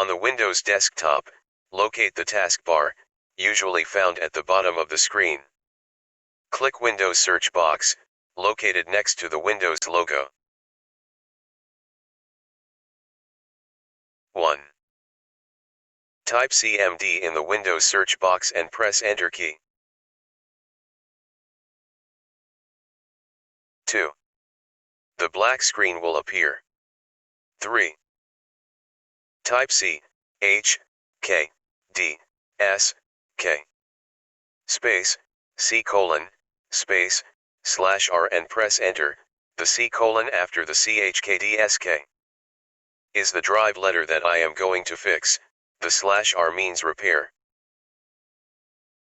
On the Windows desktop, locate the taskbar, usually found at the bottom of the screen. Click Windows search box, located next to the Windows logo. 1. Type CMD in the Windows search box and press Enter key. 2. The black screen will appear. 3. Type C, H, K, D, S, K. Space, C:, space, /R and press Enter, the C: after the CHKDSK. Is the drive letter that I am going to fix, the /R means repair.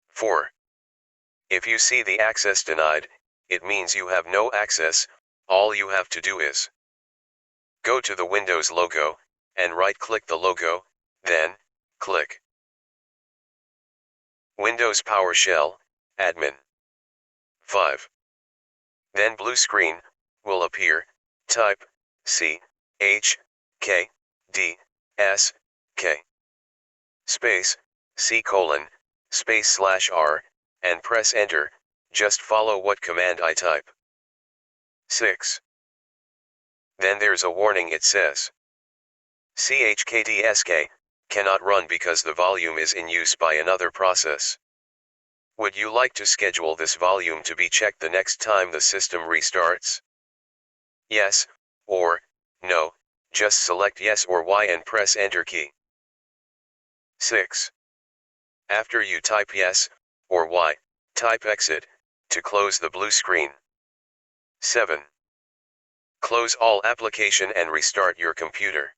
4. If you see the access denied, it means you have no access. All you have to do is go to the Windows logo, and right-click the logo, then, click Windows PowerShell, Admin. 5. Then blue screen will appear. Type C, H, K, D, S, K. Space, C:, space /R, and press Enter. Just follow what command I type. 6. Then there's a warning. It says CHKDSK cannot run because the volume is in use by another process. Would you like to schedule this volume to be checked the next time the system restarts? Yes, or no, just select yes or Y and press Enter key. 6. After you type yes, or Y, type Exit, to close the blue screen. 7. Close all application and restart your computer.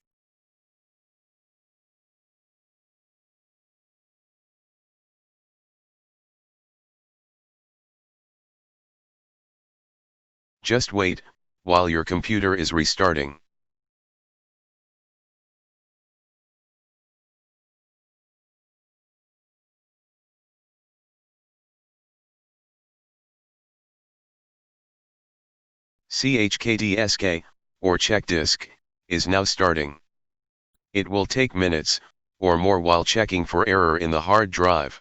Just wait, while your computer is restarting. CHKDSK, or check disk, is now starting. It will take minutes, or more while checking for error in the hard drive.